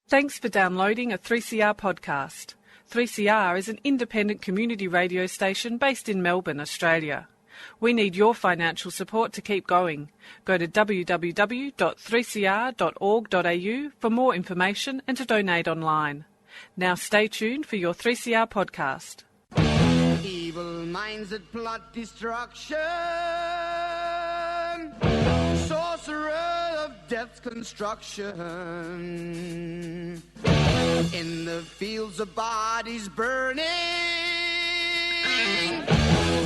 Thanks for downloading a 3CR podcast. 3CR is an independent community radio station based in Melbourne, Australia. We need your financial support to keep going. Go to www.3cr.org.au for more information and to donate online. Now stay tuned for your 3CR podcast. Evil minds that plot destruction, sorcerer of death's construction, in the fields of bodies burning,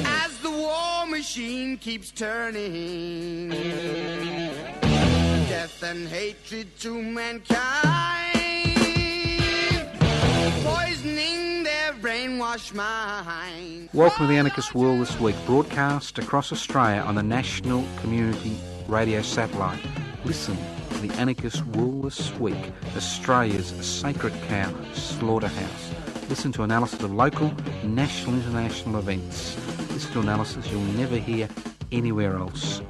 as the war machine keeps turning, death and hatred to mankind, poisoning their brainwashed mind. Welcome to the Anarchist World This Week, broadcast across Australia on the National Community Radio Satellite. Listen to the Anarchist World This Week, Australia's sacred cow slaughterhouse. Listen to analysis of local, national, international events. Listen to analysis you'll never hear anywhere else.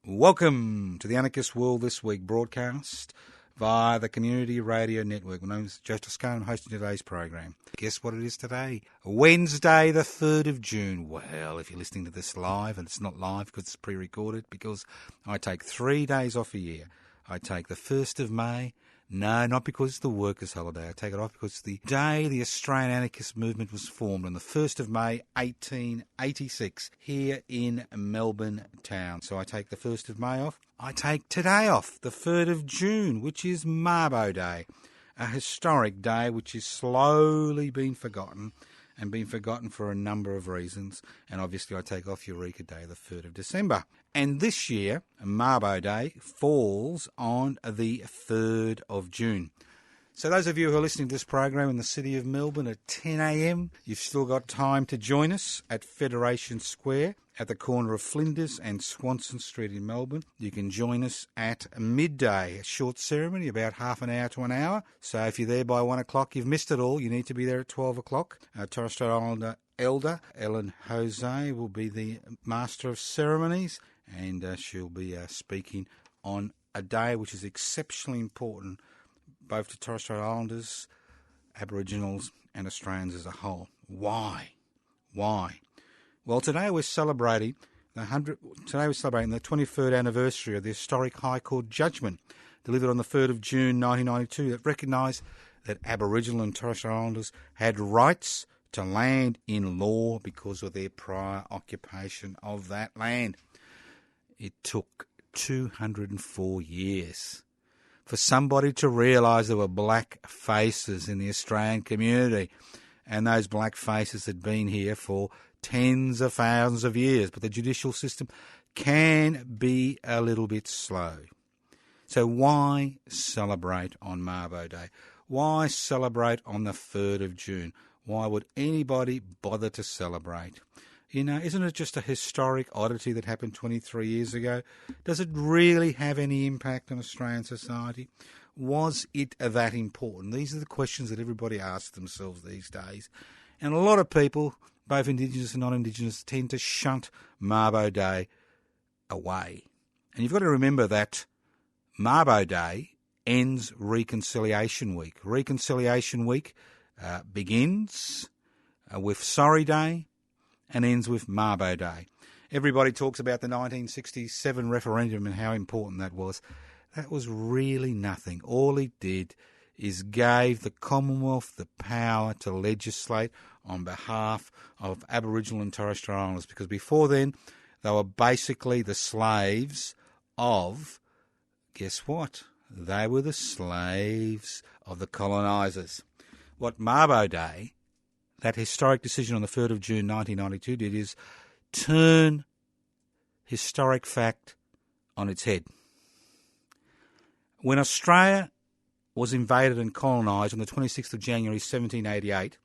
Welcome to the Anarchist World This Week broadcast via the Community Radio Network. My name is Joe Toscano. I'm hosting today's program. Guess what it is today? Wednesday, the 3rd of June. Well, if you're listening to this live, and it's not live because it's pre-recorded, because I take 3 days off a year. I take the 1st of May. No, not because it's the workers' holiday. I take it off because it's the day the Australian anarchist movement was formed on the 1st of May, 1886, here in Melbourne town. So I take the 1st of May off. I take today off, the 3rd of June, which is Mabo Day, a historic day which is slowly being forgotten and been forgotten for a number of reasons. And obviously I take off Eureka Day, the 3rd of December. And this year, Mabo Day falls on the 3rd of June. So those of you who are listening to this program in the city of Melbourne at 10 a.m, you've still got time to join us at Federation Square at the corner of Flinders and Swanson Street in Melbourne. You can join us at midday, a short ceremony, about half an hour to an hour. So if you're there by 1 o'clock, you've missed it all. You need to be there at 12 o'clock. Torres Strait Islander Elder Ellen Jose will be the Master of Ceremonies, and she'll be speaking on a day which is exceptionally important both to Torres Strait Islanders, Aboriginals and Australians as a whole. Why? Well, today we're celebrating the 23rd anniversary of the historic High Court judgment delivered on the 3rd of June 1992 that recognised that Aboriginal and Torres Strait Islanders had rights to land in law because of their prior occupation of that land. It took 204 years for somebody to realise there were black faces in the Australian community, and those black faces had been here for tens of thousands of years, but the judicial system can be a little bit slow. So why celebrate on Mabo Day? Why celebrate on the 3rd of June? Why would anybody bother to celebrate? You know, isn't it just a historic oddity that happened 23 years ago? Does it really have any impact on Australian society? Was it that important? These are the questions that everybody asks themselves these days. And a lot of people, both Indigenous and non-Indigenous, tend to shunt Mabo Day away. And you've got to remember that Mabo Day ends Reconciliation Week. Reconciliation Week begins with Sorry Day and ends with Mabo Day. Everybody talks about the 1967 referendum and how important that was. That was really nothing. All it did is gave the Commonwealth the power to legislate on behalf of Aboriginal and Torres Strait Islanders, because before then they were basically the slaves of, guess what? They were the slaves of the colonisers. What Mabo Day, that historic decision on the 3rd of June 1992 did, is turn historic fact on its head. When Australia was invaded and colonised on the 26th of January 1788,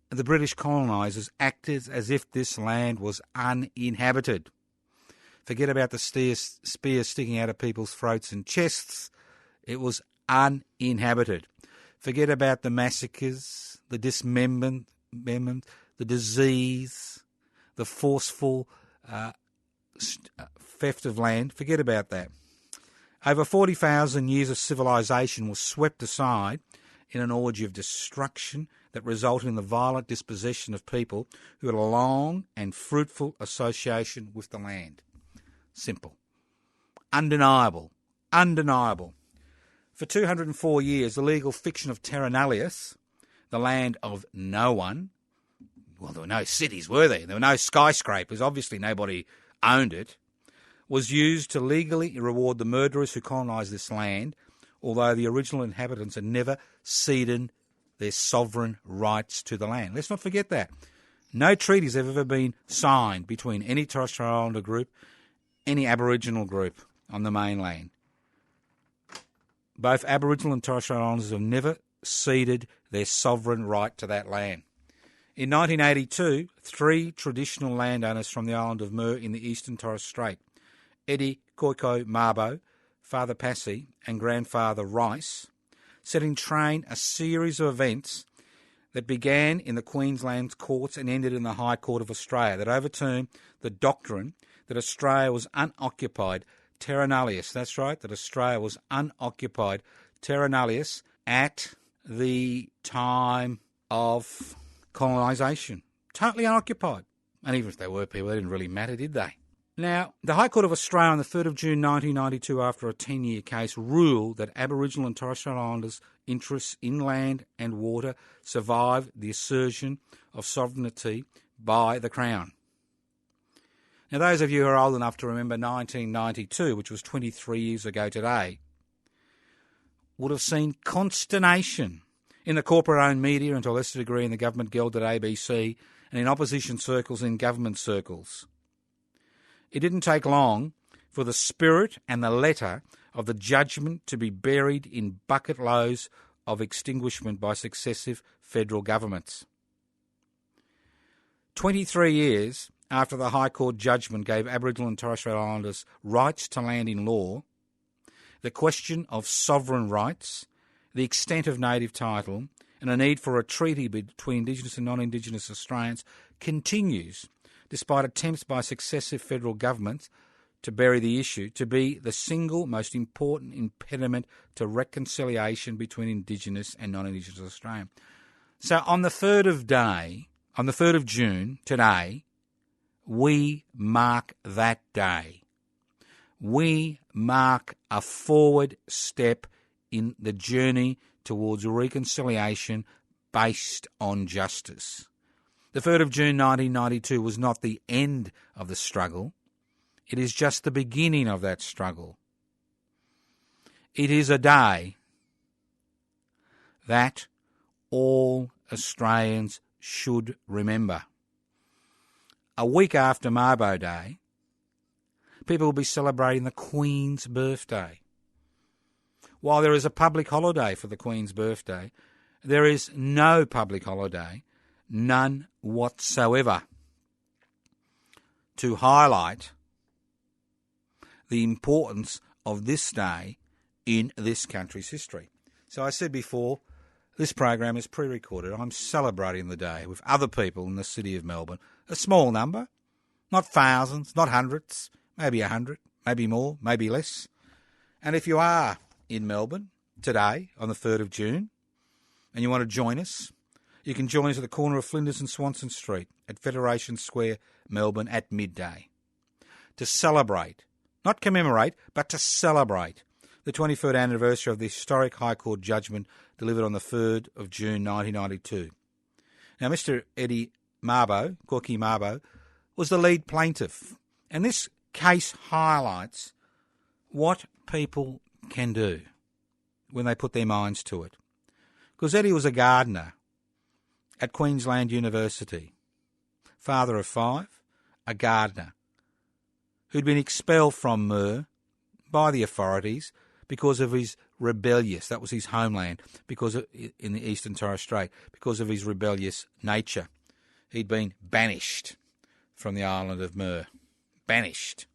the British colonisers acted as if this land was uninhabited. Forget about the spears sticking out of people's throats and chests. It was uninhabited. Forget about the massacres, the dismemberment, the disease, the forceful theft of land. Forget about that. Over 40,000 years of civilization was swept aside in an orgy of destruction that resulted in the violent dispossession of people who had a long and fruitful association with the land. Simple. Undeniable. Undeniable. For 204 years, the legal fiction of Terra Nullius, the land of no one, well, there were no cities, were there? There were no skyscrapers. Obviously, nobody owned it. Was used to legally reward the murderers who colonised this land, although the original inhabitants had never ceded their sovereign rights to the land. Let's not forget that. No treaties have ever been signed between any Torres Strait Islander group, any Aboriginal group on the mainland. Both Aboriginal and Torres Strait Islanders have never ceded their sovereign right to that land. In 1982, 3 traditional landowners from the island of Muir in the eastern Torres Strait, Eddie Koiko Mabo, Father Passy and Grandfather Rice, set in train a series of events that began in the Queensland courts and ended in the High Court of Australia that overturned the doctrine that Australia was unoccupied terra nullius. That's right, that Australia was unoccupied terra nullius at the time of colonisation. Totally unoccupied. And even if they were people, they didn't really matter, did they? Now, the High Court of Australia on the 3rd of June 1992, after a 10-year case, ruled that Aboriginal and Torres Strait Islanders' interests in land and water survived the assertion of sovereignty by the Crown. Now, those of you who are old enough to remember 1992, which was 23 years ago today, would have seen consternation in the corporate-owned media and to a lesser degree in the government-gelded ABC and in opposition circles and government circles. It didn't take long for the spirit and the letter of the judgment to be buried in bucket loads of extinguishment by successive federal governments. 23 years after the High Court judgment gave Aboriginal and Torres Strait Islanders rights to land in law, the question of sovereign rights, the extent of native title, and a need for a treaty between Indigenous and non-Indigenous Australians continues, despite attempts by successive federal governments to bury the issue, to be the single most important impediment to reconciliation between Indigenous and non-Indigenous Australians. So on the 3rd of June, today, we mark that day. We mark a forward step in the journey towards reconciliation based on justice. The 3rd of June 1992 was not the end of the struggle. It is just the beginning of that struggle. It is a day that all Australians should remember. A week after Mabo Day, people will be celebrating the Queen's birthday. While there is a public holiday for the Queen's birthday, there is no public holiday, none whatsoever, to highlight the importance of this day in this country's history. So I said before, this program is pre-recorded. I'm celebrating the day with other people in the city of Melbourne. A small number, not thousands, not hundreds, maybe 100, maybe more, maybe less. And if you are in Melbourne today on the 3rd of June and you want to join us, you can join us at the corner of Flinders and Swanson Street at Federation Square, Melbourne at midday to celebrate, not commemorate, but to celebrate the 23rd anniversary of the historic High Court judgment delivered on the 3rd of June 1992. Now, Mr. Eddie Mabo, Koiki Mabo, was the lead plaintiff, and this case highlights what people can do when they put their minds to it. Because Eddie was a gardener at Queensland University, father of 5, a gardener, who'd been expelled from Muir by the authorities because of his rebellious, that was his homeland, because of, in the Eastern Torres Strait, because of his rebellious nature. He'd been banished from the island of Muir. Banished.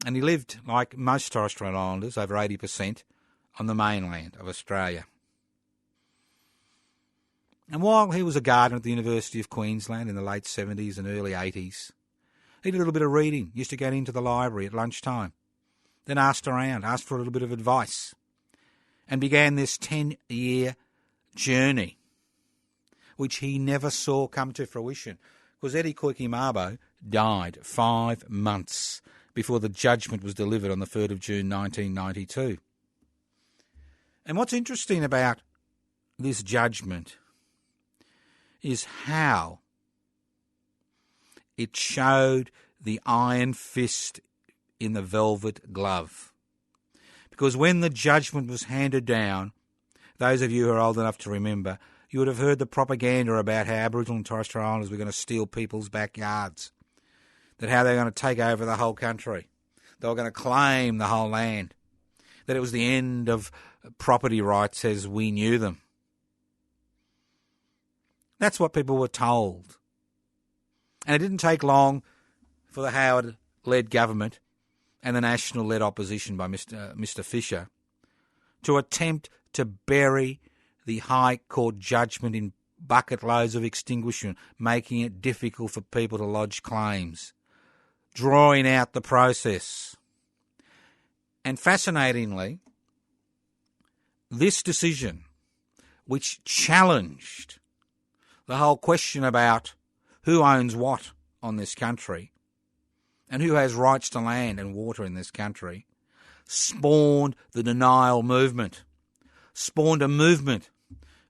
And he lived, like most Torres Strait Islanders, over 80%, on the mainland of Australia. And while he was a gardener at the University of Queensland in the late 70s and early 80s, he did a little bit of reading, used to get into the library at lunchtime, then asked around, asked for a little bit of advice, and began this 10-year journey, which he never saw come to fruition, because Eddie Koiki Mabo died 5 months before the judgment was delivered on the 3rd of June 1992. And what's interesting about this judgment is how it showed the iron fist in the velvet glove. Because when the judgment was handed down, those of you who are old enough to remember, you would have heard the propaganda about how Aboriginal and Torres Strait Islanders were going to steal people's backyards, that how they were going to take over the whole country, they were going to claim the whole land, that it was the end of property rights as we knew them. That's what people were told. And it didn't take long for the Howard-led government and the National-led opposition by Mr Fisher to attempt to bury the High Court judgment in bucket loads of extinguishment, making it difficult for people to lodge claims, drawing out the process. And fascinatingly, this decision, which challenged the whole question about who owns what on this country and who has rights to land and water in this country, spawned the denial movement, spawned a movement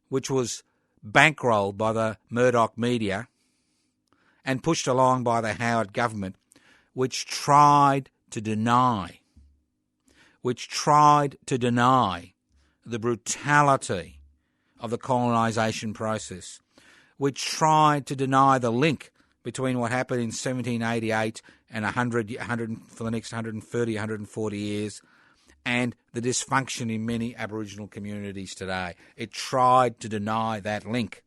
which was bankrolled by the Murdoch media and pushed along by the Howard government, which tried to deny the brutality of the colonisation process, which tried to deny the link between what happened in 1788 and 100 for the next 130, 140 years and the dysfunction in many Aboriginal communities today. It tried to deny that link.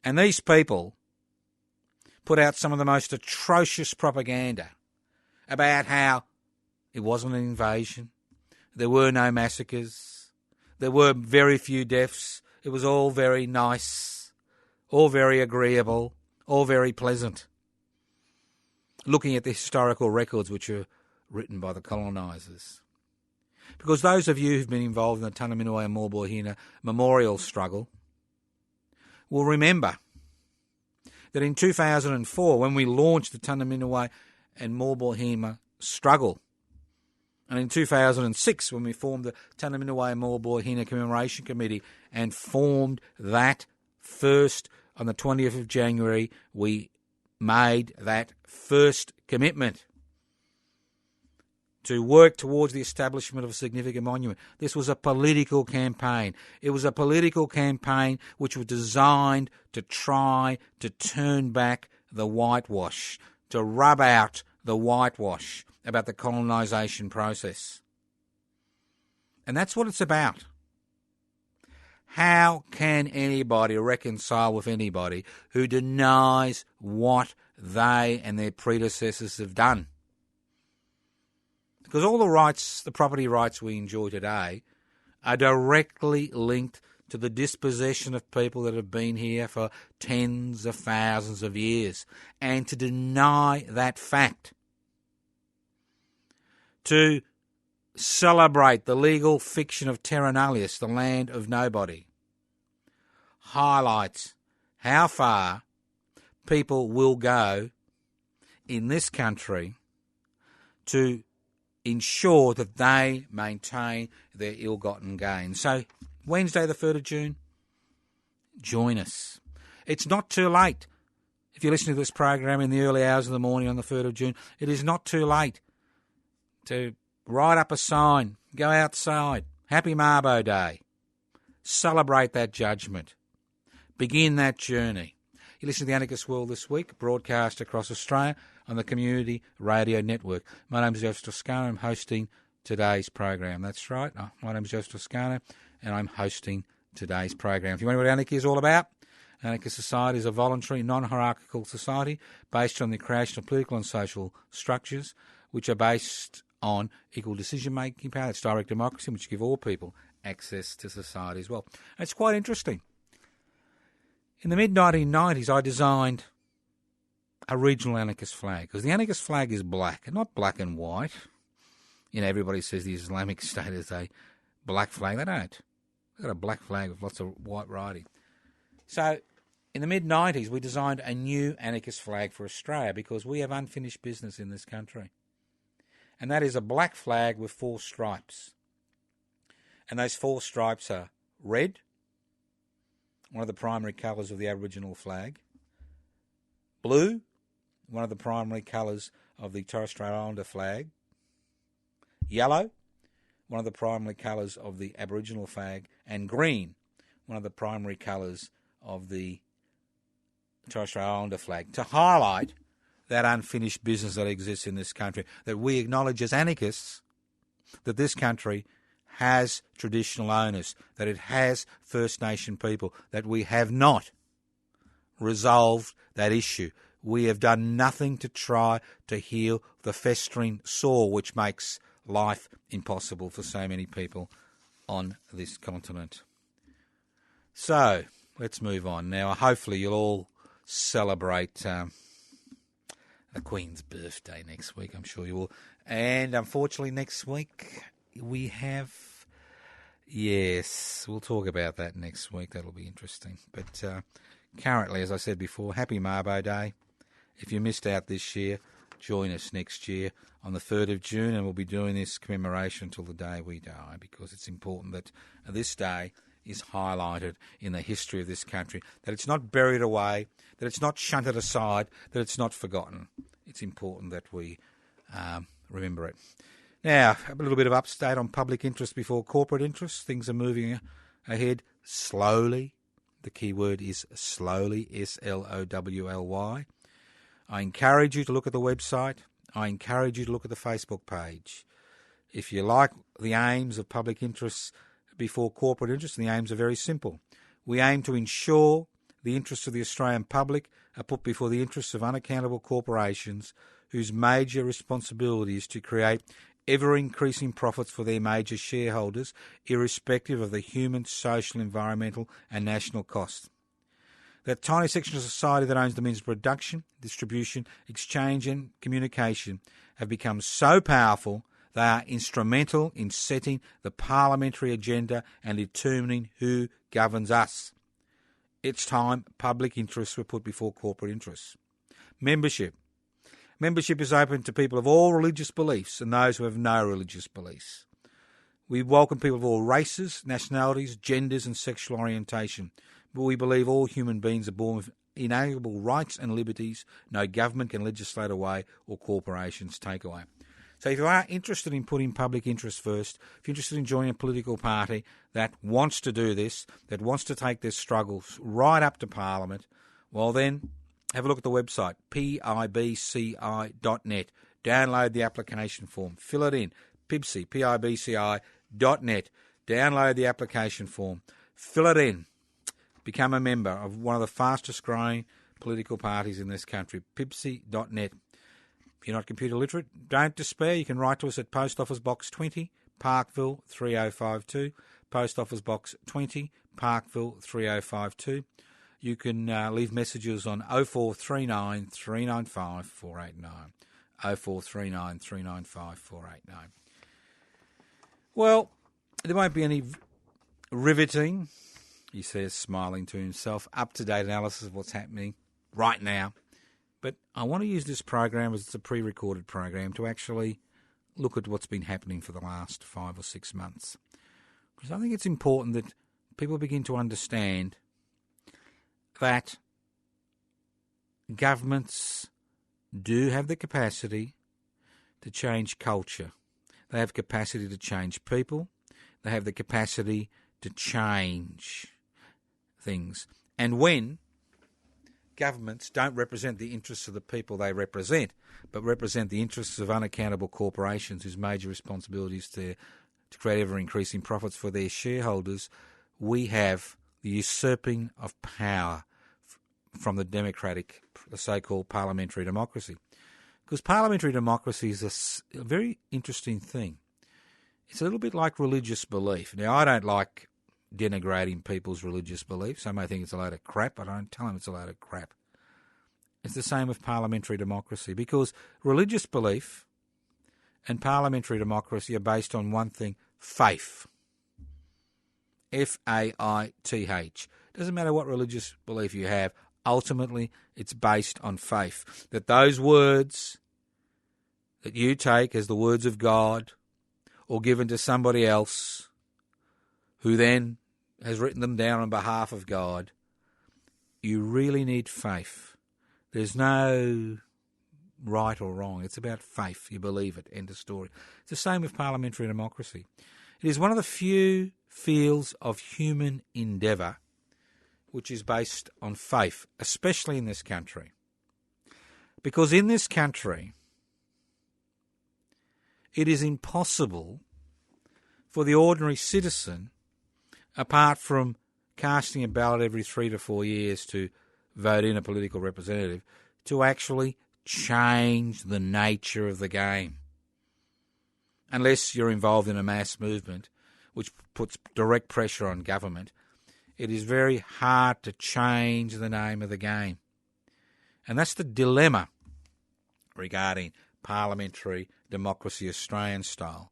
And these people put out some of the most atrocious propaganda about how it wasn't an invasion, there were no massacres, there were very few deaths, it was all very nice, all very agreeable, all very pleasant. Looking at the historical records which are written by the colonisers. Because those of you who've been involved in the Tunnerminnerwait and Maulboyheenner memorial struggle will remember that in 2004, when we launched the Tunnerminnerwait and Maulboyheenner struggle, and in 2006, when we formed the Tunnerminnerwait and Maulboyheenner Commemoration Committee and formed that first on the 20th of January, we made that first commitment to work towards the establishment of a significant monument. This was a political campaign. It was a political campaign which was designed to try to turn back the whitewash, to rub out the whitewash about the colonisation process. And that's what it's about. How can anybody reconcile with anybody who denies what they and their predecessors have done? Because all the rights, the property rights we enjoy today, are directly linked to the dispossession of people that have been here for tens of thousands of years. And to deny that fact, to celebrate the legal fiction of terra nullius, the land of nobody, highlights how far people will go in this country to ensure that they maintain their ill-gotten gains. So Wednesday the 3rd of June, join us. It's not too late. If you're listening to this program in the early hours of the morning on the 3rd of June, it is not too late to write up a sign, go outside, Happy Mabo Day, celebrate that judgment, begin that journey. You listen to The Anarchist World This Week, broadcast across Australia on the Community Radio Network. My name is Joseph Toscano. I'm hosting today's program. That's right. My name is Joseph Toscano, and I'm hosting today's program. If you wonder what anarchy is all about, Anarchist Society is a voluntary, non-hierarchical society based on the creation of political and social structures which are based on equal decision-making power. It's direct democracy, which give all people access to society as well. And it's quite interesting. In the mid-1990s, I designed a regional anarchist flag, because the anarchist flag is black, and not black and white. You know, everybody says the Islamic State is a black flag. They don't. They've got a black flag with lots of white writing. So in the mid-90s, we designed a new anarchist flag for Australia because we have unfinished business in this country. And that is a black flag with 4 stripes. And those 4 stripes are red, one of the primary colours of the Aboriginal flag; blue, one of the primary colours of the Torres Strait Islander flag; yellow, one of the primary colours of the Aboriginal flag; and green, one of the primary colours of the Torres Strait Islander flag, to highlight that unfinished business that exists in this country, that we acknowledge as anarchists that this country has traditional owners, that it has First Nation people, that we have not resolved that issue. We have done nothing to try to heal the festering sore which makes life impossible for so many people on this continent. So, let's move on. Now, hopefully you'll all celebrate the Queen's birthday next week. I'm sure you will. And unfortunately, next week we have... Yes, we'll talk about that next week. That'll be interesting. But currently, as I said before, happy Mabo Day. If you missed out this year, join us next year on the 3rd of June, and we'll be doing this commemoration until the day we die, because it's important that this day is highlighted in the history of this country, that it's not buried away, that it's not shunted aside, that it's not forgotten. It's important that we remember it. Now, a little bit of update on public interest before corporate interest. Things are moving ahead slowly. The key word is slowly, S-L-O-W-L-Y. I encourage you to look at the website. I encourage you to look at the Facebook page. If you like the aims of public interest before corporate interest, the aims are very simple. We aim to ensure the interests of the Australian public are put before the interests of unaccountable corporations whose major responsibility is to create ever-increasing profits for their major shareholders, irrespective of the human, social, environmental and national costs. That tiny section of society that owns the means of production, distribution, exchange and communication have become so powerful they are instrumental in setting the parliamentary agenda and determining who governs us. It's time public interests were put before corporate interests. Membership. Membership is open to people of all religious beliefs and those who have no religious beliefs. We welcome people of all races, nationalities, genders and sexual orientation. But we believe all human beings are born with inalienable rights and liberties no government can legislate away or corporations take away. So if you are interested in putting public interest first, if you're interested in joining a political party that wants to do this, that wants to take their struggles right up to Parliament, well then, have a look at the website, pibci.net. Download the application form. Fill it in. pibci.net. Download the application form. Fill it in. Become a member of one of the fastest growing political parties in this country, pibci.net. If you're not computer literate, don't despair. You can write to us at Post Office Box 20, Parkville 3052. Post Office Box 20, Parkville 3052. You can leave messages on 0439 395 489. 0439 395 489. Well, there won't be any riveting, he says, smiling to himself, up-to-date analysis of what's happening right now. But I want to use this program, as it's a pre-recorded program, to actually look at what's been happening for the last 5 or 6 months. Because I think it's important that people begin to understand that governments do have the capacity to change culture. They have capacity to change people. They have the capacity to change things. And when governments don't represent the interests of the people they represent, but represent the interests of unaccountable corporations whose major responsibility is to create ever-increasing profits for their shareholders, we have the usurping of power from the democratic, the so-called parliamentary democracy. Because parliamentary democracy is a very interesting thing. It's a little bit like religious belief. Now, I don't like denigrating people's religious beliefs. Some may think it's a load of crap. I don't tell them it's a load of crap. It's the same with parliamentary democracy, because religious belief and parliamentary democracy are based on one thing: faith. Faith. Doesn't matter what religious belief you have, ultimately it's based on faith. That those words that you take as the words of God or given to somebody else who then has written them down on behalf of God, you really need faith. There's no right or wrong. It's about faith. You believe it. End of story. It's the same with parliamentary democracy. It is one of the few fields of human endeavour which is based on faith, especially in this country. Because in this country, it is impossible for the ordinary citizen, apart from casting a ballot every 3 to 4 years to vote in a political representative, to actually change the nature of the game. Unless you're involved in a mass movement which puts direct pressure on government, it is very hard to change the name of the game. And that's the dilemma regarding parliamentary democracy Australian style.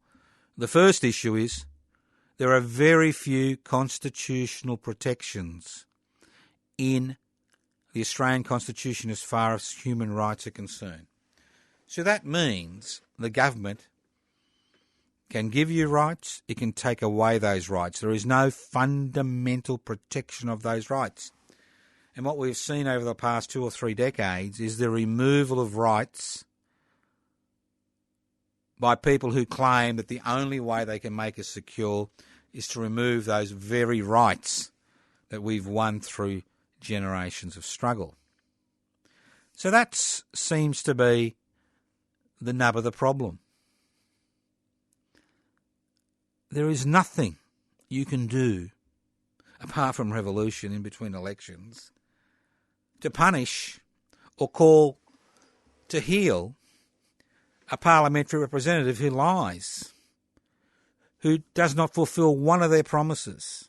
The first issue is there are very few constitutional protections in the Australian Constitution as far as human rights are concerned. So that means the government can give you rights, it can take away those rights. There is no fundamental protection of those rights. And what we've seen over the past 2 or 3 decades is the removal of rights by people who claim that the only way they can make us secure is to remove those very rights that we've won through generations of struggle. So that seems to be the nub of the problem. There is nothing you can do, apart from revolution in between elections, to punish or call to heel a parliamentary representative who lies, who does not fulfil one of their promises,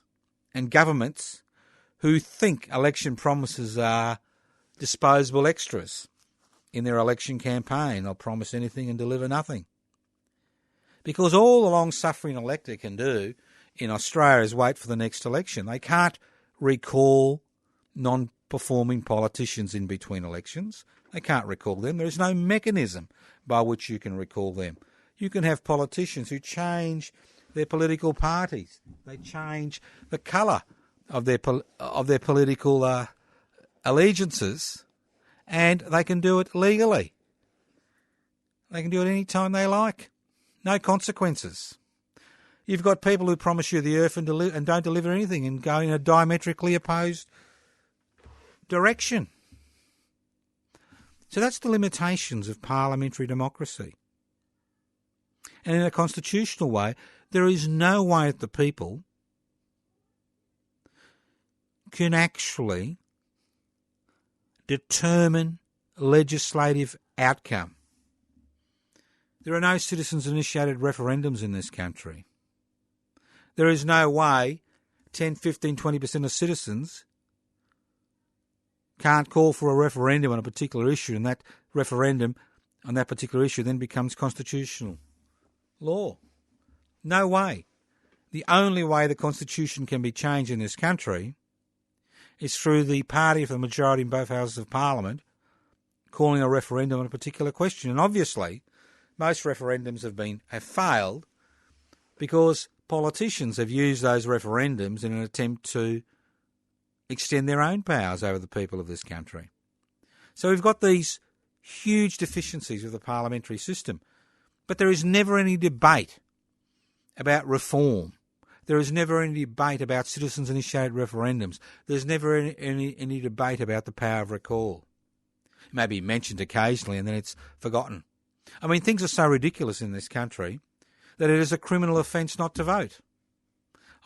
and governments who think election promises are disposable extras in their election campaign. They'll promise anything and deliver nothing. Because all the long-suffering elector can do in Australia is wait for the next election. They can't recall non-performing politicians in between elections. They can't recall them. There is no mechanism by which you can recall them. You can have politicians who change their political parties. They change the colour of their political allegiances, and they can do it legally. They can do it any time they like. No consequences. You've got people who promise you the earth and don't deliver anything and go in a diametrically opposed direction. So that's the limitations of parliamentary democracy. And in a constitutional way, there is no way that the people can actually determine legislative outcome. There are no citizens-initiated referendums in this country. There is no way 10, 15, 20% of citizens can't call for a referendum on a particular issue, and that referendum on that particular issue then becomes constitutional law. No way. The only way the Constitution can be changed in this country is through the party of the majority in both houses of Parliament calling a referendum on a particular question. And obviously, most referendums have failed because politicians have used those referendums in an attempt to extend their own powers over the people of this country. So we've got these huge deficiencies of the parliamentary system. But there is never any debate about reform. There is never any debate about citizens-initiated referendums. There's never any debate about the power of recall. It may be mentioned occasionally and then it's forgotten. I mean, things are so ridiculous in this country that it is a criminal offence not to vote.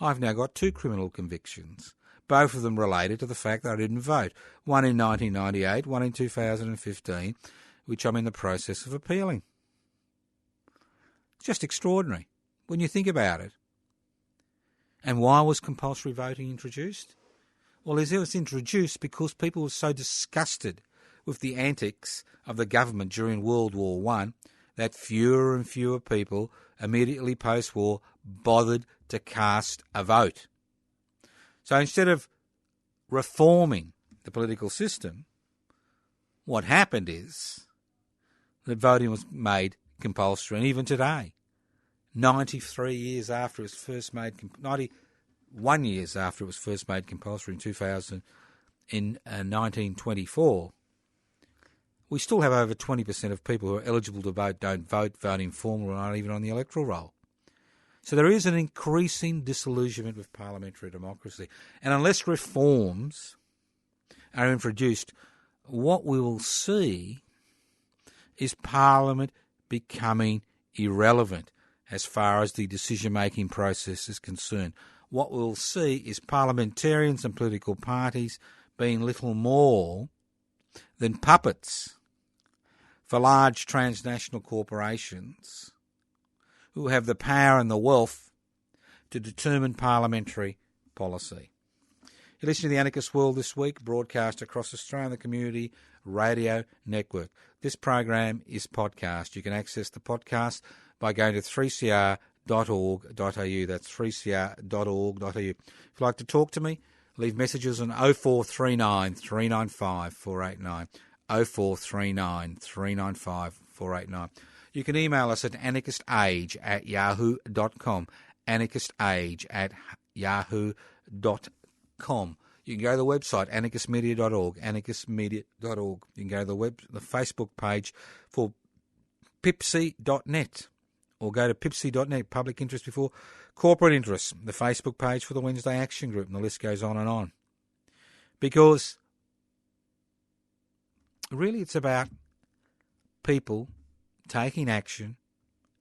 I've now got 2 criminal convictions, both of them related to the fact that I didn't vote. One in 1998, one in 2015, which I'm in the process of appealing. It's just extraordinary. when you think about it. And why was compulsory voting introduced? Well, it was introduced because people were so disgusted with the antics of the government during World War One that fewer and fewer people immediately post-war bothered to cast a vote. So instead of reforming the political system, what happened is that voting was made compulsory. And even today, 91 years after it was first made compulsory in 1924, we still have over 20% of people who are eligible to vote don't vote informal or not even on the electoral roll. So there is an increasing disillusionment with parliamentary democracy. And unless reforms are introduced, what we will see is Parliament becoming irrelevant as far as the decision-making process is concerned. What we'll see is parliamentarians and political parties being little more than puppets for large transnational corporations who have the power and the wealth to determine parliamentary policy. You're listening to The Anarchist World This Week, broadcast across Australia on the Community Radio Network. This program is podcast. You can access the podcast by going to 3cr.org.au. That's 3cr.org.au. If you'd like to talk to me, leave messages on 0439 395 489, 0439 395 489. You can email us at anarchistage@yahoo.com, anarchistage@yahoo.com. You can go to the website, anarchistmedia.org, anarchistmedia.org. You can go to the Facebook page for pipsy.net, or go to pipsy.net, public interest before corporate interest, the Facebook page for the Wednesday Action Group, and the list goes on and on. Because really it's about people taking action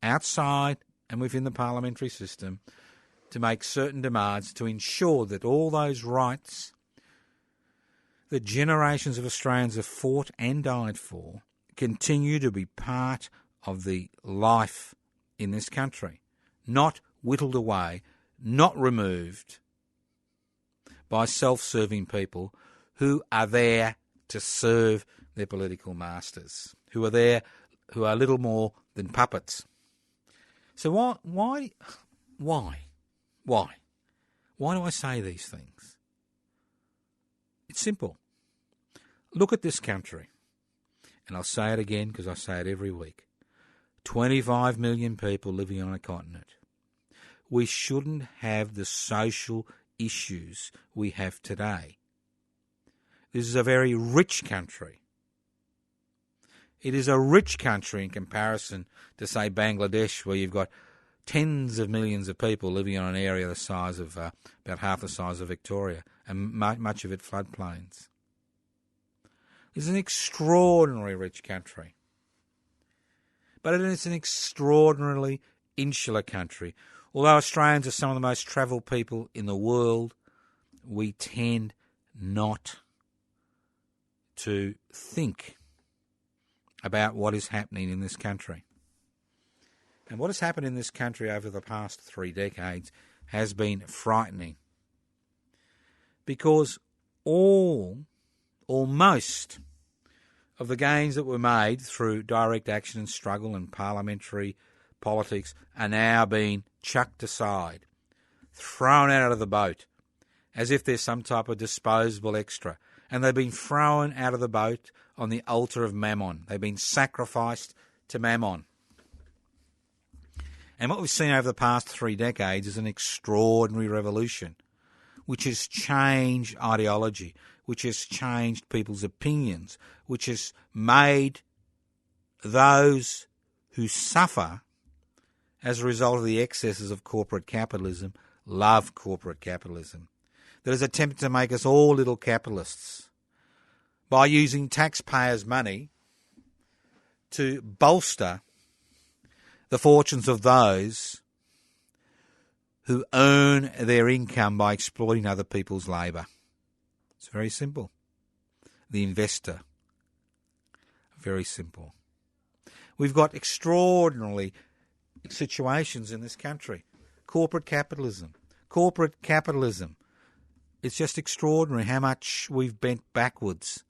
outside and within the parliamentary system to make certain demands to ensure that all those rights that generations of Australians have fought and died for continue to be part of the life in this country, not whittled away, not removed by self-serving people who are there to serve their political masters, who are there, who are little more than puppets. So why do I say these things? It's simple. Look at this country, and I'll say it again because I say it every week. 25 million people living on a continent. We shouldn't have the social issues we have today. This is a very rich country. It is a rich country in comparison to, say, Bangladesh, where you've got tens of millions of people living on an area the size of about half the size of Victoria, and much of it floodplains. It's an extraordinarily rich country. But it is an extraordinarily insular country. Although Australians are some of the most travelled people in the world, we tend not to think about what is happening in this country. And what has happened in this country over the past 3 decades has been frightening. Because all, or most, of the gains that were made through direct action and struggle and parliamentary politics are now being chucked aside, thrown out of the boat, as if they're some type of disposable extra. And they've been thrown out of the boat on the altar of Mammon. They've been sacrificed to Mammon. And what we've seen over the past 3 decades is an extraordinary revolution, which has changed ideology, which has changed people's opinions, which has made those who suffer as a result of the excesses of corporate capitalism love corporate capitalism. That has attempted to make us all little capitalists by using taxpayers' money to bolster the fortunes of those who earn their income by exploiting other people's labour. It's very simple. The investor. Very simple. We've got extraordinarily situations in this country. Corporate capitalism. Corporate capitalism. It's just extraordinary how much we've bent backwards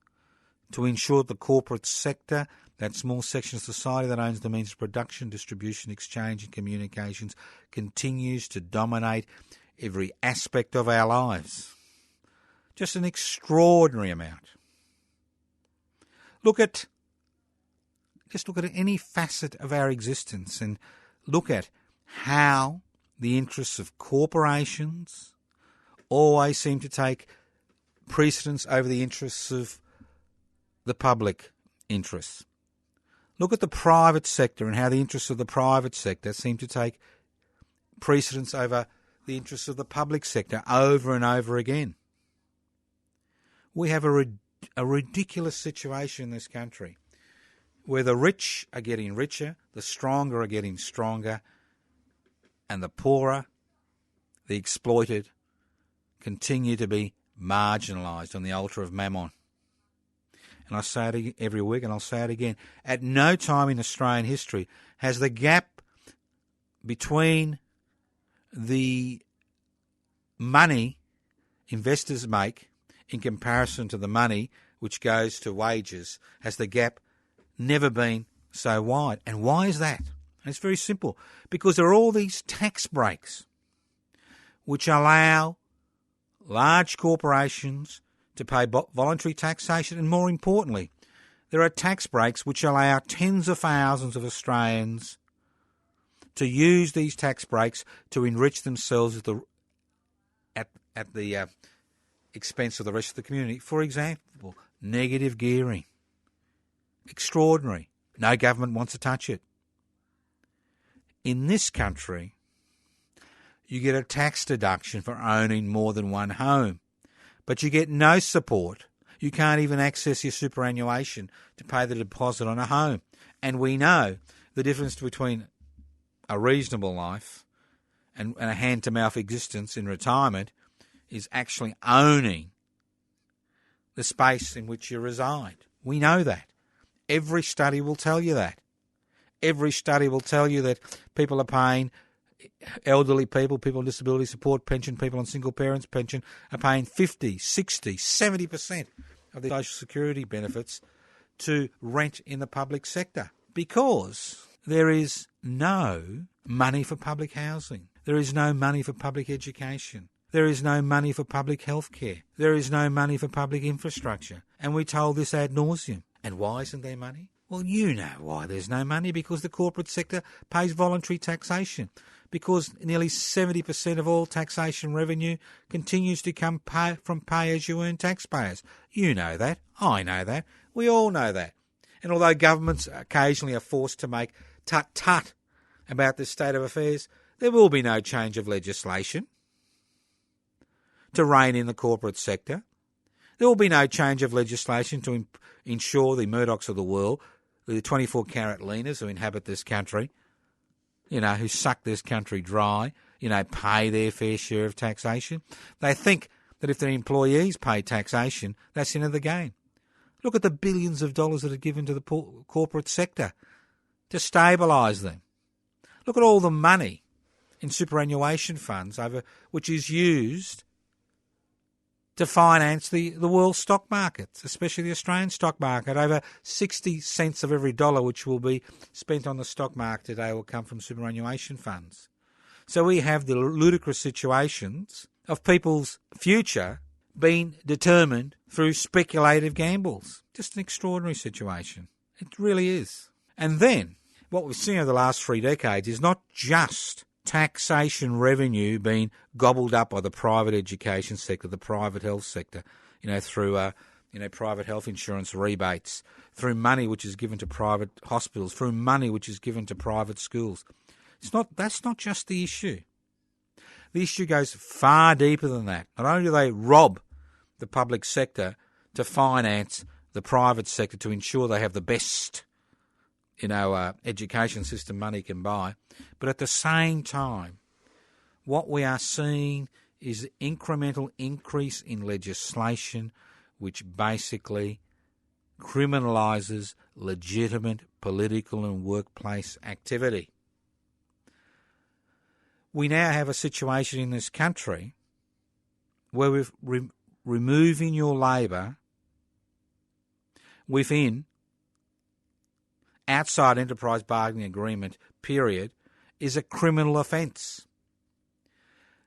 to ensure the corporate sector, that small section of society that owns the means of production, distribution, exchange and communications, continues to dominate every aspect of our lives. Just an extraordinary amount. Just look at any facet of our existence and look at how the interests of corporations always seem to take precedence over the interests of the public interests. Look at the private sector and how the interests of the private sector seem to take precedence over the interests of the public sector over and over again. We have a ridiculous situation in this country where the rich are getting richer, the stronger are getting stronger, and the poorer, the exploited, continue to be marginalised on the altar of mammon. And I say it every week, and I'll say it again. At no time in Australian history has the gap between the money investors make in comparison to the money which goes to wages, has the gap never been so wide. And why is that? And it's very simple. Because there are all these tax breaks which allow large corporations to pay voluntary taxation, and more importantly, there are tax breaks which allow tens of thousands of Australians to use these tax breaks to enrich themselves at the expense of the rest of the community. For example, negative gearing. Extraordinary. No government wants to touch it. In this country, you get a tax deduction for owning more than one home, but you get no support. You can't even access your superannuation to pay the deposit on a home. And we know the difference between a reasonable life and a hand-to-mouth existence in retirement is actually owning the space in which you reside. We know that. Every study will tell you that. Every study will tell you that people are paying, elderly people, people on disability support pension, people on single parents pension, are paying 50, 60, 70% of their social security benefits to rent in the public sector because there is no money for public housing. There is no money for public education. There is no money for public health care. There is no money for public infrastructure. And we're told this ad nauseum. And why isn't there money? Well, you know why there's no money, because the corporate sector pays voluntary taxation, because nearly 70% of all taxation revenue continues to come from pay-as-you-earn taxpayers. You know that. I know that. We all know that. And although governments occasionally are forced to make tut-tut about this state of affairs, there will be no change of legislation to rein in the corporate sector. There will be no change of legislation to ensure the Murdochs of the world, the 24-carat leaners who inhabit this country, who suck this country dry, pay their fair share of taxation. They think that if their employees pay taxation, that's the end of the game. Look at the billions of dollars that are given to the corporate sector to stabilise them. Look at all the money in superannuation funds which is used to finance the world stock markets, especially the Australian stock market. Over 60 cents of every dollar which will be spent on the stock market today will come from superannuation funds. So we have the ludicrous situations of people's future being determined through speculative gambles. Just an extraordinary situation. It really is. And then what we've seen over the last 3 decades is not just taxation revenue being gobbled up by the private education sector, the private health sector, through private health insurance rebates, through money which is given to private hospitals, through money which is given to private schools. That's not just the issue. The issue goes far deeper than that. Not only do they rob the public sector to finance the private sector to ensure they have the best education system money can buy. But at the same time, what we are seeing is an incremental increase in legislation which basically criminalises legitimate political and workplace activity. we now have a situation in this country where we're removing your labour within outside enterprise bargaining agreement period is a criminal offence.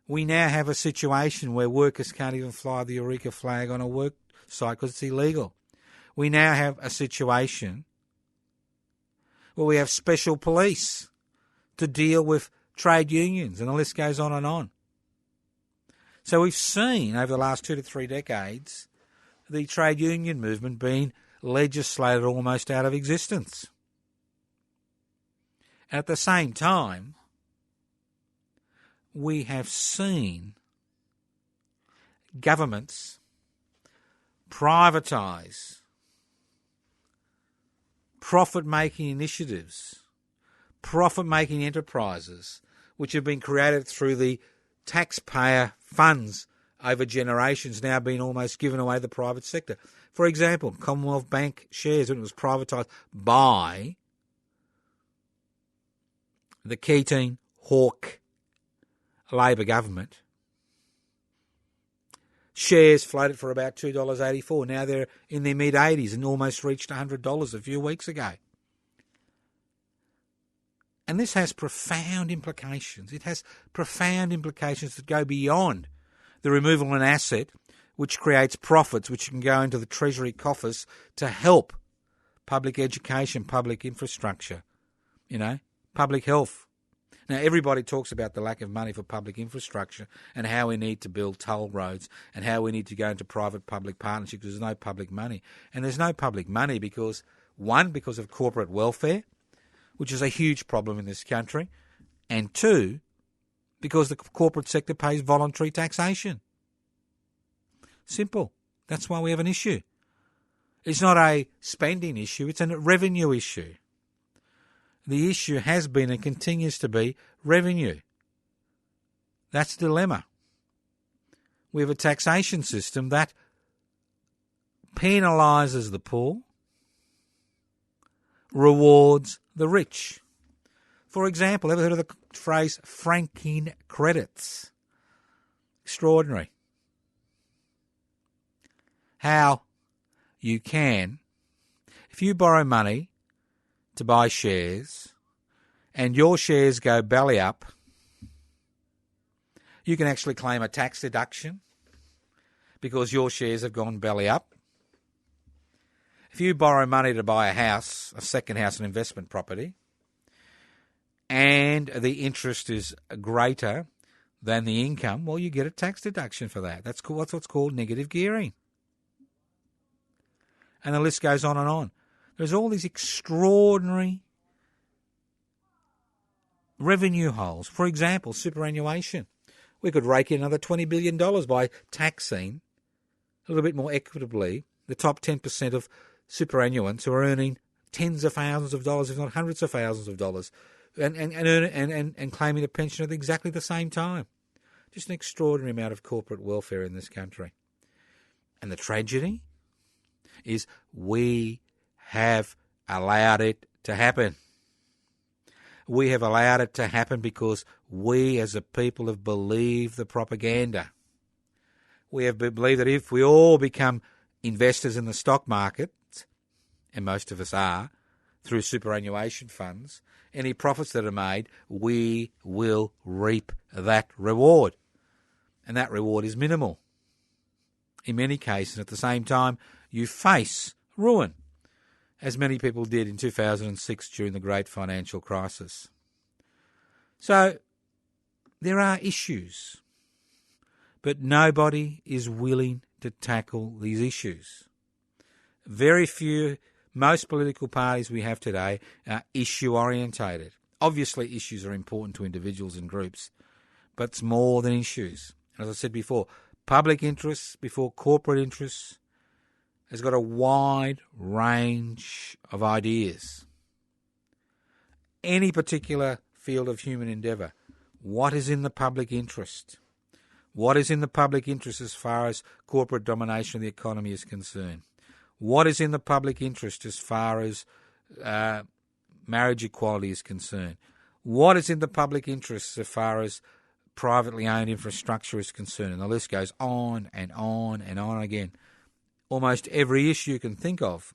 We now have a situation where workers can't even fly the Eureka flag on a work site because it's illegal. We now have a situation where we have special police to deal with trade unions, and the list goes on and on. So we've seen over the last 2 to 3 decades the trade union movement being legislated almost out of existence. At the same time, we have seen governments privatise profit-making initiatives, profit-making enterprises, which have been created through the taxpayer funds over generations, now being almost given away to the private sector. For example, Commonwealth Bank shares, when it was privatised by the Keating Hawke Labor government, shares floated for about $2.84. Now they're in their mid-80s and almost reached $100 a few weeks ago. And this has profound implications. It has profound implications that go beyond the removal of an asset which creates profits which can go into the Treasury coffers to help public education, public infrastructure, public health. Now, everybody talks about the lack of money for public infrastructure and how we need to build toll roads and how we need to go into private-public partnerships because there's no public money. And there's no public money because of corporate welfare, which is a huge problem in this country, and 2, because the corporate sector pays voluntary taxation. Simple. That's why we have an issue. It's not a spending issue, it's a revenue issue. The issue has been and continues to be revenue. That's the dilemma. We have a taxation system that penalises the poor, rewards the rich. For example, ever heard of the phrase franking credits? Extraordinary. How you can, if you borrow money to buy shares and your shares go belly up, you can actually claim a tax deduction because your shares have gone belly up. If you borrow money to buy a house, a second house, an investment property, and the interest is greater than the income, well, you get a tax deduction for that. That's what's called negative gearing. And the list goes on and on. There's all these extraordinary revenue holes. For example, superannuation. We could rake in another $20 billion by taxing a little bit more equitably the top 10% of superannuants who are earning tens of thousands of dollars, if not hundreds of thousands of dollars, and claiming a pension at exactly the same time. Just an extraordinary amount of corporate welfare in this country. And the tragedy is we have allowed it to happen. We have allowed it to happen because we as a people have believed the propaganda. We have believed that if we all become investors in the stock market, and most of us are, through superannuation funds, any profits that are made, we will reap that reward. And that reward is minimal. In many cases, at the same time, you face ruin, as many people did in 2006 during the great financial crisis. So there are issues, but nobody is willing to tackle these issues. Very few, most political parties we have today are issue-orientated. Obviously, issues are important to individuals and groups, but it's more than issues. As I said before, public interests before corporate interests has got a wide range of ideas. Any particular field of human endeavour, what is in the public interest? What is in the public interest as far as corporate domination of the economy is concerned? What is in the public interest as far as marriage equality is concerned? What is in the public interest as far as privately owned infrastructure is concerned? And the list goes on and on and on again. Almost every issue you can think of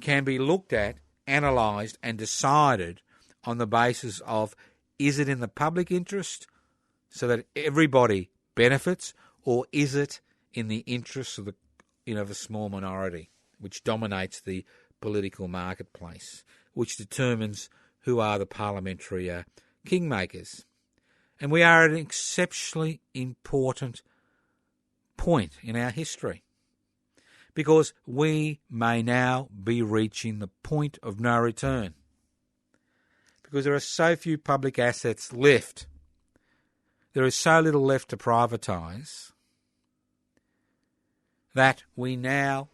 can be looked at, analysed and decided on the basis of, is it in the public interest so that everybody benefits, or is it in the interests of a small minority which dominates the political marketplace, which determines who are the parliamentary kingmakers? And we are at an exceptionally important point in our history, because we may now be reaching the point of no return, because there are so few public assets left. There is so little left to privatise that we now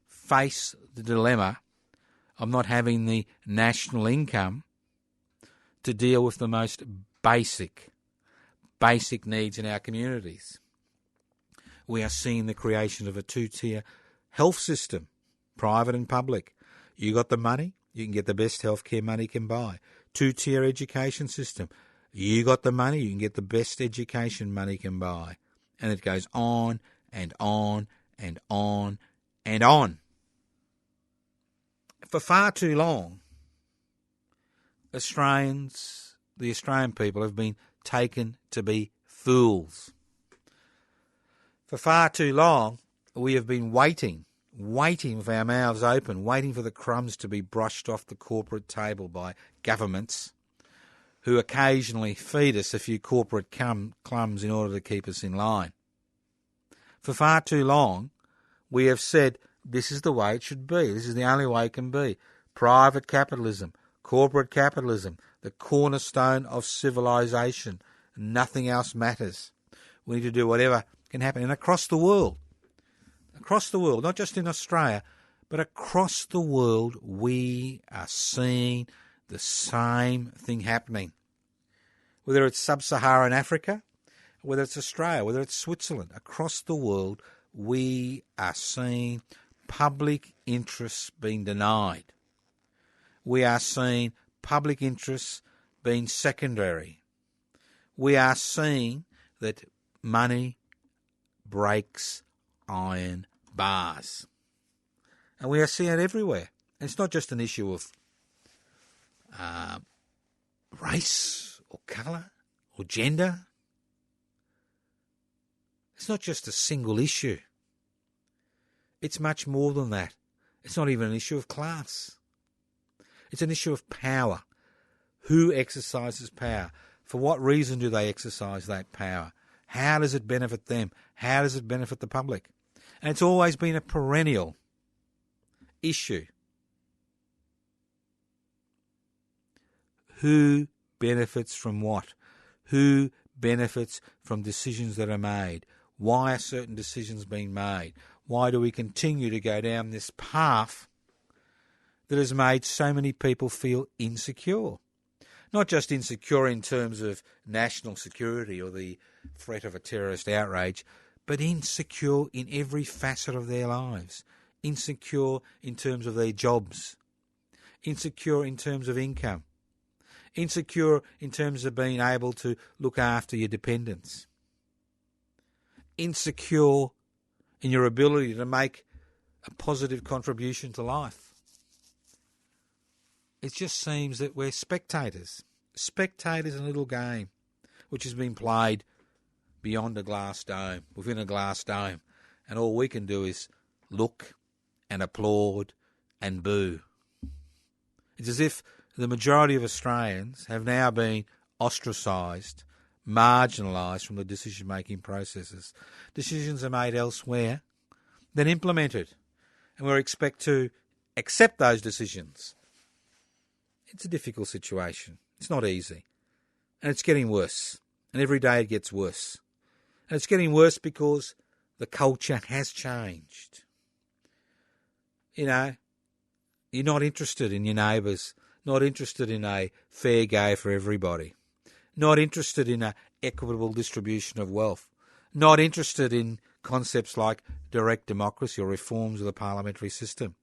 face the dilemma of not having the national income to deal with the most basic needs in our communities. We are seeing the creation of a two-tier health system, private and public. You got the money, you can get the best healthcare money can buy. Two-tier education system. You got the money, you can get the best education money can buy. And it goes on and on and on and on. For far too long, the Australian people have been taken to be fools. For far too long, we have been waiting with our mouths open, waiting for the crumbs to be brushed off the corporate table by governments who occasionally feed us a few corporate crumbs in order to keep us in line. For far too long, we have said this is the way it should be. This is the only way it can be. Private capitalism, corporate capitalism, the cornerstone of civilization. Nothing else matters. We need to do whatever can happen. And across the world, not just in Australia, but across the world, we are seeing the same thing happening. Whether it's sub-Saharan Africa, whether it's Australia, whether it's Switzerland, across the world, we are seeing public interests being denied. We are seeing public interests being secondary. We are seeing that money breaks iron bars. And we are seeing it everywhere. And it's not just an issue of race or colour or gender. It's not just a single issue. It's much more than that. It's not even an issue of class. It's an issue of power. Who exercises power? For what reason do they exercise that power? How does it benefit them? How does it benefit the public? And it's always been a perennial issue. Who benefits from what? Who benefits from decisions that are made? Why are certain decisions being made? Why do we continue to go down this path that has made so many people feel insecure? Not just insecure in terms of national security or the threat of a terrorist outrage, but insecure in every facet of their lives. Insecure in terms of their jobs. Insecure in terms of income. Insecure in terms of being able to look after your dependents. Insecure in your ability to make a positive contribution to life. It just seems that we're spectators in a little game which has been played beyond a glass dome, within a glass dome, and all we can do is look and applaud and boo. It's as if the majority of Australians have now been ostracised, marginalised from the decision-making processes. Decisions are made elsewhere, then implemented, and we're expected to accept those decisions. It's a difficult situation. It's not easy. And it's getting worse. And every day it gets worse. And it's getting worse because the culture has changed. You know, you're not interested in your neighbours, not interested in a fair go for everybody, not interested in an equitable distribution of wealth, not interested in concepts like direct democracy or reforms of the parliamentary system,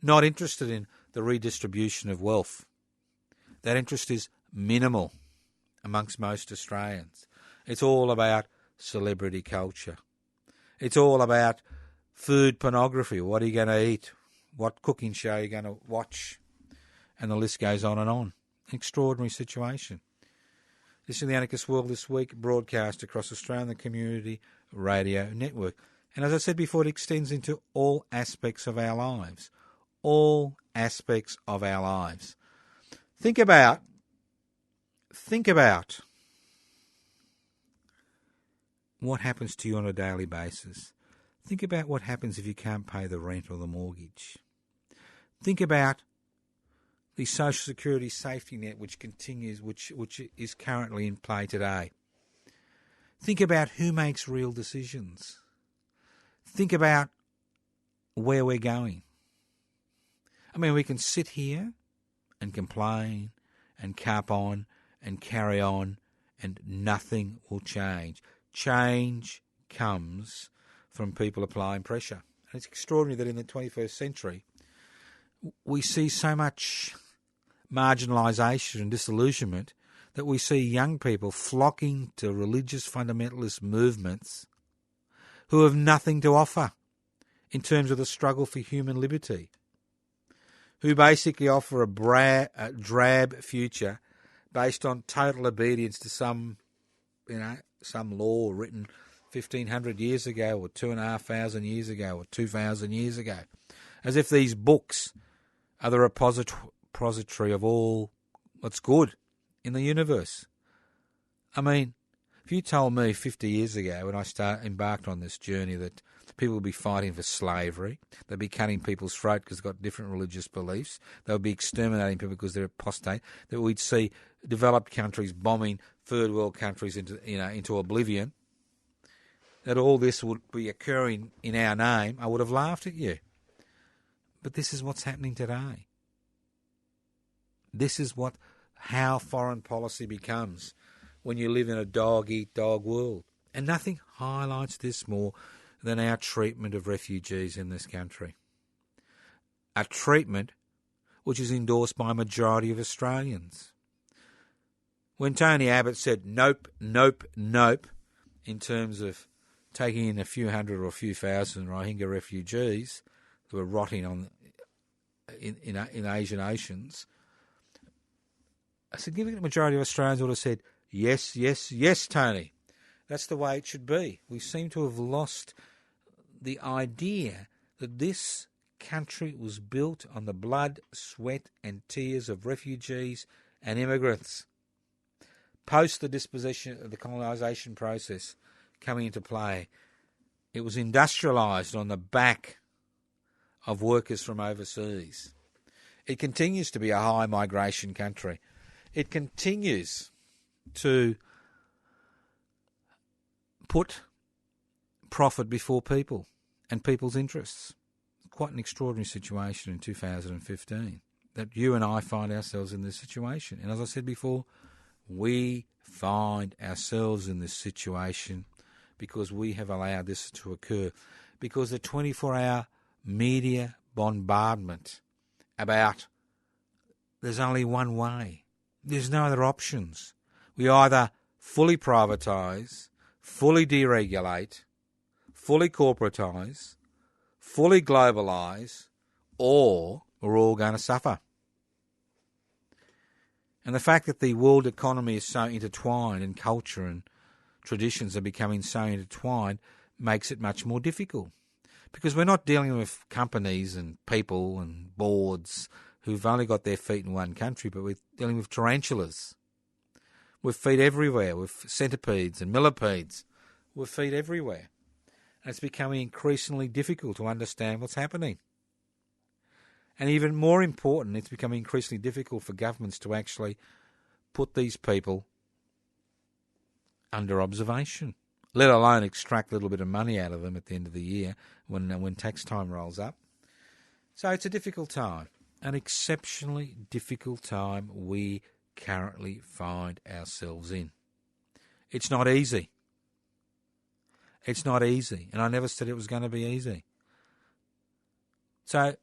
not interested in the redistribution of wealth. That interest is minimal amongst most Australians. It's all about celebrity culture. It's all about food pornography. What are you going to eat? What cooking show are you going to watch? And the list goes on and on. Extraordinary situation. This is the Anarchist World This Week, broadcast across Australia, the Community Radio Network. And as I said before, it extends into all aspects of our lives. All aspects of our lives. Think about what happens to you on a daily basis. Think about what happens if you can't pay the rent or the mortgage. Think about the Social Security safety net which continues, which is currently in play today. Think about who makes real decisions. Think about where we're going. I mean, we can sit here and complain and carp on and carry on and nothing will change. Change comes from people applying pressure. And it's extraordinary that in the 21st century we see so much marginalisation and disillusionment that we see young people flocking to religious fundamentalist movements who have nothing to offer in terms of the struggle for human liberty, who basically offer a drab future based on total obedience to some law written 1,500 years ago or 2,500 years ago or 2,000 years ago, as if these books are the repository of all that's good in the universe. I mean, if you told me 50 years ago when I embarked on this journey that people would be fighting for slavery, they'd be cutting people's throat because they've got different religious beliefs, they would be exterminating people because they're apostate, that we'd see developed countries bombing third world countries into oblivion, that all this would be occurring in our name, I would have laughed at you. But this is what's happening today. This is how foreign policy becomes when you live in a dog-eat-dog world. And nothing highlights this more than our treatment of refugees in this country. A treatment which is endorsed by a majority of Australians. When Tony Abbott said nope, nope, nope, in terms of taking in a few hundred or a few thousand Rohingya refugees who were rotting in Asian oceans, a significant majority of Australians would have said, yes, yes, yes, Tony. That's the way it should be. We seem to have lost the idea that this country was built on the blood, sweat and tears of refugees and immigrants. Post the disposition of the colonisation process coming into play, it was industrialised on the back of workers from overseas. It continues to be a high migration country. It continues to put profit before people and people's interests. Quite an extraordinary situation in 2015 that you and I find ourselves in this situation. And as I said before, we find ourselves in this situation because we have allowed this to occur. Because the 24-hour media bombardment about there's only one way. There's no other options. We either fully privatise, fully deregulate, fully corporatise, fully globalise, or we're all going to suffer. And the fact that the world economy is so intertwined and culture and traditions are becoming so intertwined makes it much more difficult. Because we're not dealing with companies and people and boards who've only got their feet in one country, but we're dealing with tarantulas. With feet everywhere, with centipedes and millipedes. With feet everywhere. And it's becoming increasingly difficult to understand what's happening. And even more important, it's becoming increasingly difficult for governments to actually put these people under observation, let alone extract a little bit of money out of them at the end of the year when tax time rolls up. So it's a difficult time, an exceptionally difficult time we currently find ourselves in. It's not easy. It's not easy, and I never said it was going to be easy. So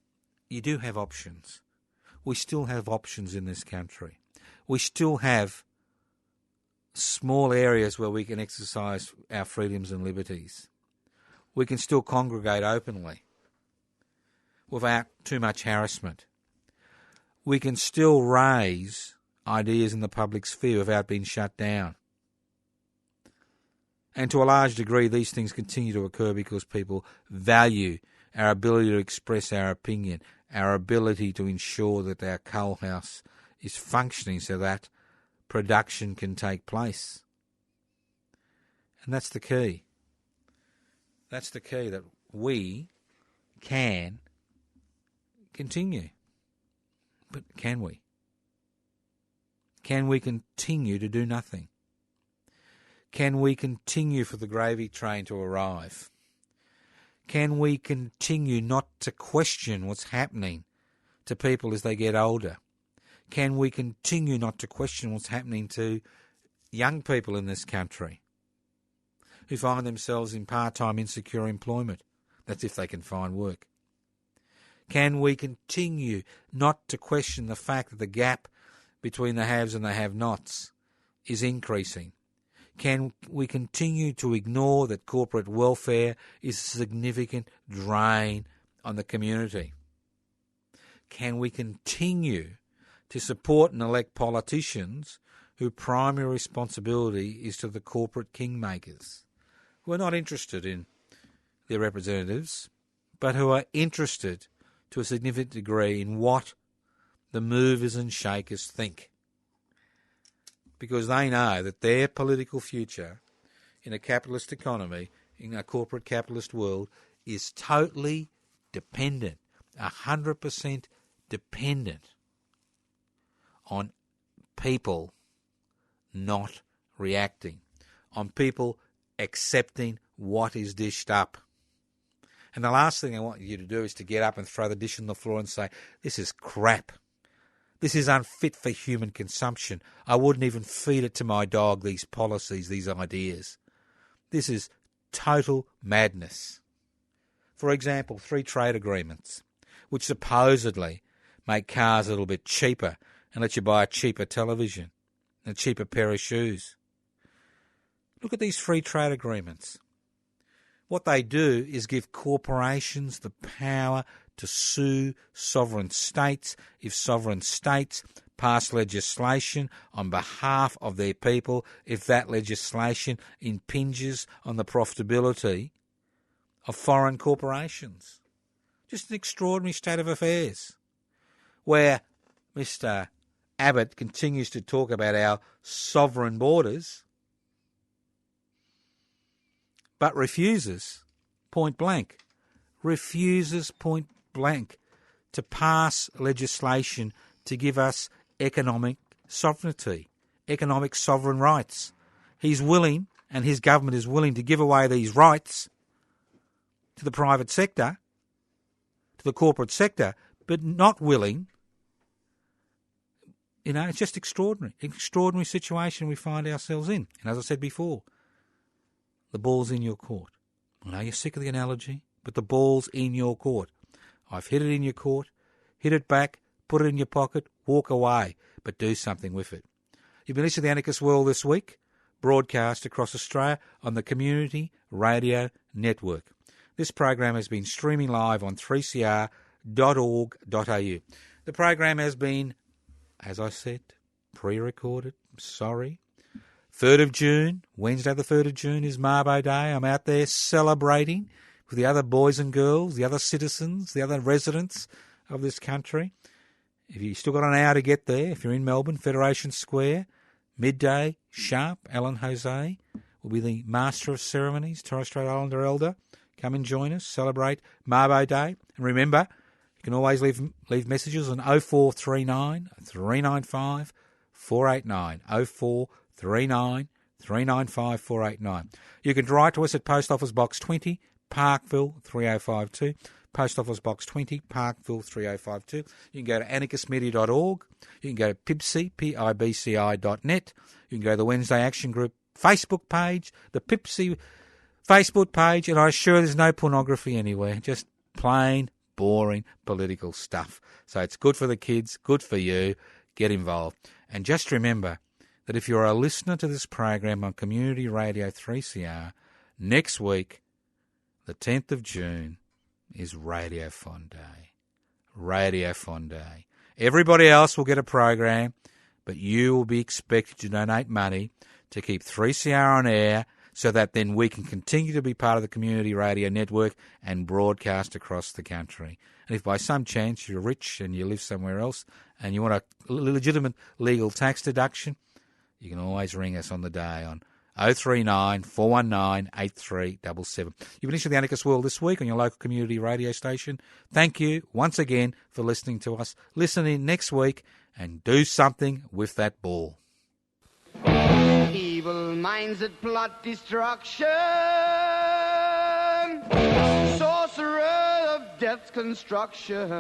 you do have options. We still have options in this country. we still have small areas where we can exercise our freedoms and liberties. We can still congregate openly without too much harassment. We can still raise ideas in the public sphere without being shut down. And to a large degree, these things continue to occur because people value our ability to express our opinion, our ability to ensure that our coal house is functioning so that production can take place. And that's the key. That's the key, that we can continue. But can we? Can we continue to do nothing? Can we continue for the gravy train to arrive? Can we continue not to question what's happening to people as they get older? Can we continue not to question what's happening to young people in this country who find themselves in part-time insecure employment? That's if they can find work. Can we continue not to question the fact that the gap between the haves and the have-nots is increasing? Can we continue to ignore that corporate welfare is a significant drain on the community? Can we continue to support and elect politicians whose primary responsibility is to the corporate kingmakers, who are not interested in their representatives, but who are interested to a significant degree in what the movers and shakers think? Because they know that their political future in a capitalist economy, in a corporate capitalist world, is totally dependent, 100% dependent on people not reacting, on people accepting what is dished up. And the last thing I want you to do is to get up and throw the dish on the floor and say, this is crap. This is unfit for human consumption. I wouldn't even feed it to my dog, these policies, these ideas. This is total madness. For example, 3 trade agreements, which supposedly make cars a little bit cheaper and let you buy a cheaper television and a cheaper pair of shoes. Look at these free trade agreements. What they do is give corporations the power to sue sovereign states if sovereign states pass legislation on behalf of their people, if that legislation impinges on the profitability of foreign corporations. Just an extraordinary state of affairs, where Mr. Abbott continues to talk about our sovereign borders, but refuses point blank to pass legislation to give us economic sovereignty, economic sovereign rights. He's willing, and his government is willing, to give away these rights to the private sector, to the corporate sector, but not willing. You know, it's just extraordinary situation we find ourselves in. And as I said before, the ball's in your court. I know you're sick of the analogy, but the ball's in your court. I've hit it in your court. Hit it back, put it in your pocket, walk away, but do something with it. You've been listening to The Anarchist World this week, broadcast across Australia on the Community Radio Network. This program has been streaming live on 3cr.org.au. The program has been, as I said, pre-recorded. Sorry. 3rd of June, Wednesday the 3rd of June is Mabo Day. I'm out there celebrating with the other boys and girls, the other citizens, the other residents of this country. If you've still got an hour to get there, if you're in Melbourne, Federation Square, midday, sharp, Alan Jose will be the Master of Ceremonies, Torres Strait Islander Elder. Come and join us, celebrate Mabo Day. And remember, you can always leave messages on 0439 395 489, 0439 395 489. You can write to us at Post Office Box 20, Parkville 3052. Post Office Box 20, Parkville 3052. You can go to anarchistmedia.org. You can go to pibci.net. You can go to the Wednesday Action Group Facebook page, the Pipsy Facebook page, and I assure there's no pornography anywhere, just plain, boring political stuff. So it's good for the kids, good for you. get involved. And just remember that if you're a listener to this program on Community Radio 3CR, next week, the 10th of June, is Radiothon Day. Radiothon Day. Everybody else will get a program, but you will be expected to donate money to keep 3CR on air so that then we can continue to be part of the Community Radio Network and broadcast across the country. And if by some chance you're rich and you live somewhere else and you want a legitimate legal tax deduction, you can always ring us on the day on 039 419 8377. You've been listening to The Anarchist World this week on your local community radio station. Thank you once again for listening to us. Listen in next week and do something with that ball. Evil minds that plot destruction, sorcerer of death's construction.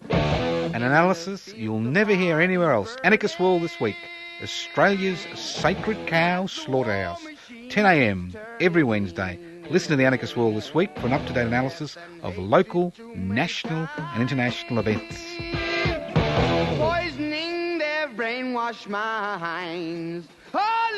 An analysis you'll never hear anywhere else. Anarchist World this week. Australia's sacred cow slaughterhouse. 10 a.m. every Wednesday. Listen to The Anarchist World this week for an up-to-date analysis of local, national and international events. Poisoning their brainwashed minds. Oh,